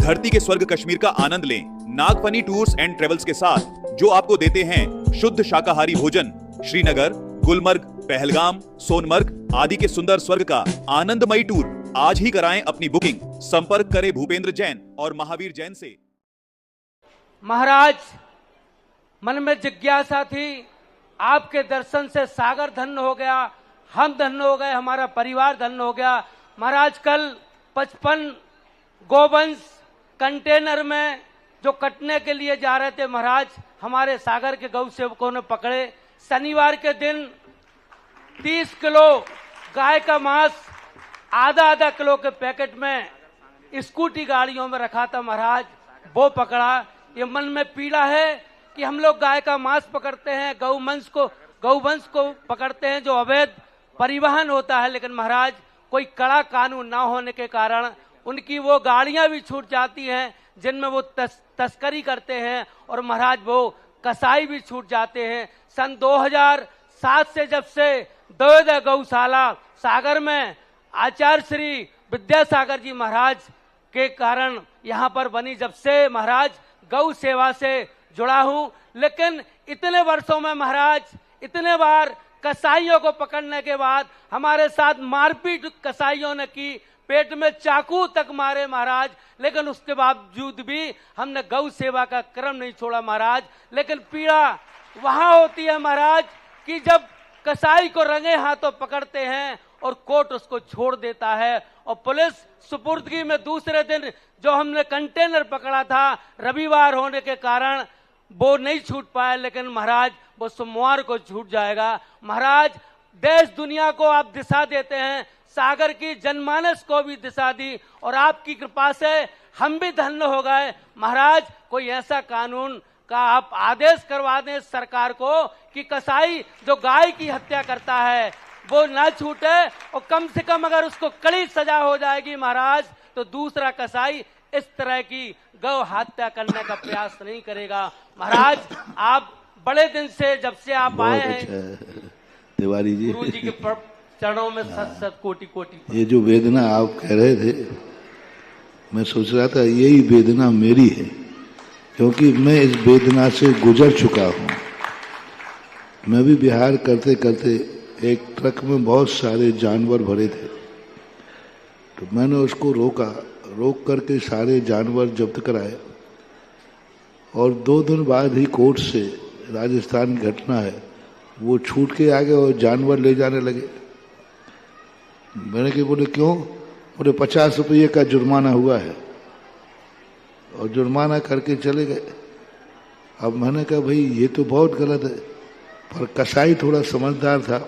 धरती के स्वर्ग कश्मीर का आनंद लें नागफनी टूर्स एंड ट्रेवल्स के साथ, जो आपको देते हैं शुद्ध शाकाहारी भोजन। श्रीनगर, गुलमर्ग, पहलगाम, सोनमर्ग आदि के सुंदर स्वर्ग का आनंदमयी टूर आज ही कराएं अपनी बुकिंग। संपर्क करें भूपेंद्र जैन और महावीर जैन से। महाराज, मन में जिज्ञासा थी, आपके दर्शन से सागर धन्य हो गया, हम धन्य हो गए, हमारा परिवार धन्य हो गया। महाराज, कल 55 गोवंश कंटेनर में जो कटने के लिए जा रहे थे महाराज, हमारे सागर के गौ सेवकों ने पकड़े। शनिवार के दिन 30 किलो गाय का मांस आधा किलो के पैकेट में स्कूटी गाड़ियों में रखा था महाराज, वो पकड़ा। ये मन में पीड़ा है कि हम लोग गाय का मांस पकड़ते हैं, गौवंश को पकड़ते हैं, जो अवैध परिवहन होता है, लेकिन महाराज कोई कड़ा कानून ना होने के कारण उनकी वो गाड़ियां भी छूट जाती हैं जिनमें वो तस्करी करते हैं, और महाराज वो कसाई भी छूट जाते हैं। सन 2007 से जब से दयोदय गौशाला सागर में आचार्य श्री विद्यासागर जी महाराज के कारण यहाँ पर बनी, जब से महाराज गौ सेवा से जुड़ा हूं। लेकिन इतने वर्षों में महाराज, इतने बार कसाईयों को पकड़ने के बाद हमारे साथ मारपीट कसाईयों ने की, पेट में चाकू तक मारे महाराज, लेकिन उसके बावजूद भी हमने गौ सेवा का क्रम नहीं छोड़ा महाराज। लेकिन पीड़ा वहां होती है महाराज कि जब कसाई को रंगे हाथों पकड़ते हैं और कोर्ट उसको छोड़ देता है, और पुलिस सुपुर्दगी में दूसरे दिन जो हमने कंटेनर पकड़ा था, रविवार होने के कारण वो नहीं छूट पाया, लेकिन महाराज वो सोमवार को छूट जाएगा। महाराज, देश दुनिया को आप दिशा देते हैं, सागर की जनमानस को भी दिशा दी, और आपकी कृपा से हम भी धन्य हो गए। महाराज, कोई ऐसा कानून का आप आदेश करवा दें सरकार को कि कसाई जो गाय की हत्या करता है वो ना छूटे, और कम से कम अगर उसको कड़ी सजा हो जाएगी महाराज, तो दूसरा कसाई इस तरह की गौ हत्या करने का प्रयास नहीं करेगा। महाराज, आप बड़े दिन से, जब से आप आए हैं तिवारी जी, गुरु जी के चरणों में सत कोटि कोटि। ये जो वेदना आप कह रहे थे, मैं सोच रहा था यही वेदना मेरी है, क्योंकि मैं इस वेदना से गुजर चुका हूँ। मैं भी बिहार करते करते एक ट्रक में बहुत सारे जानवर भरे थे, तो मैंने उसको रोक करके सारे जानवर जब्त कराए, और 2 दिन बाद ही कोर्ट से राजस्थान की घटना है, वो छूट के आ गए और जानवर ले जाने लगे। मैंने कहा, बोले क्यों? बोले 50 रुपये का जुर्माना हुआ है, और जुर्माना करके चले गए। अब मैंने कहा, भाई ये तो बहुत गलत है, पर कसाई थोड़ा समझदार था,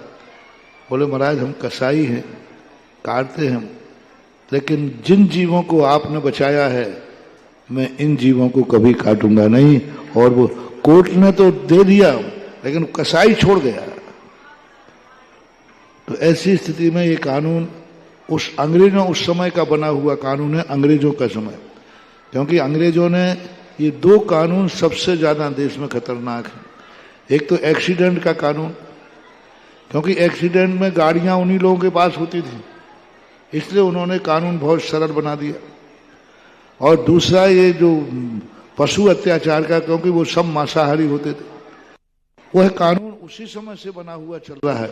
बोले महाराज हम कसाई हैं, काटते हैं, लेकिन जिन जीवों को आपने बचाया है मैं इन जीवों को कभी काटूंगा नहीं। और वो कोर्ट ने तो दे दिया, लेकिन कसाई छोड़ गया। तो ऐसी स्थिति में ये कानून अंग्रेजों उस समय का बना हुआ कानून है, अंग्रेजों का समय, क्योंकि अंग्रेजों ने ये 2 कानून सबसे ज्यादा देश में खतरनाक है। एक तो एक्सीडेंट का कानून, क्योंकि एक्सीडेंट में गाड़ियां उन्हीं लोगों के पास होती थी, इसलिए उन्होंने कानून बहुत सरल बना दिया। और दूसरा ये जो पशु अत्याचार का, क्योंकि वो सब मांसाहारी होते थे, वह कानून उसी समय से बना हुआ चल रहा है।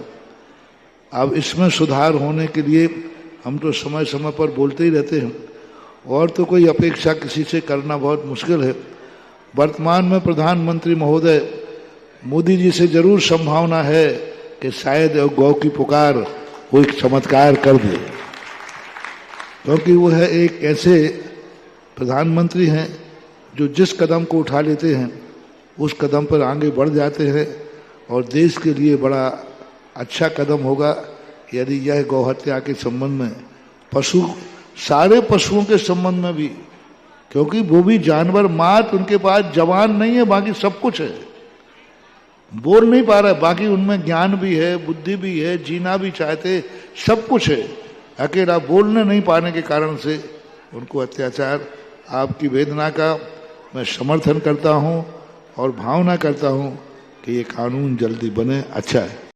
अब इसमें सुधार होने के लिए हम तो समय समय पर बोलते ही रहते हैं, और तो कोई अपेक्षा किसी से करना बहुत मुश्किल है। वर्तमान में प्रधानमंत्री महोदय मोदी जी से जरूर संभावना है कि शायद गौ की पुकार वो एक चमत्कार कर दे, क्योंकि वो है एक ऐसे प्रधानमंत्री हैं जो जिस कदम को उठा लेते हैं उस कदम पर आगे बढ़ जाते हैं, और देश के लिए बड़ा अच्छा कदम होगा यदि यह गौ हत्या के संबंध में सारे पशुओं के संबंध में भी, क्योंकि वो भी जानवर, मात उनके पास जवान नहीं है, बाकी सब कुछ है, बोल नहीं पा रहा, बाकी उनमें ज्ञान भी है, बुद्धि भी है, जीना भी चाहते, सब कुछ है, अकेला बोलने नहीं पाने के कारण से उनको अत्याचार। आपकी वेदना का मैं समर्थन करता हूं और भावना करता हूं कि ये कानून जल्दी बने, अच्छा है।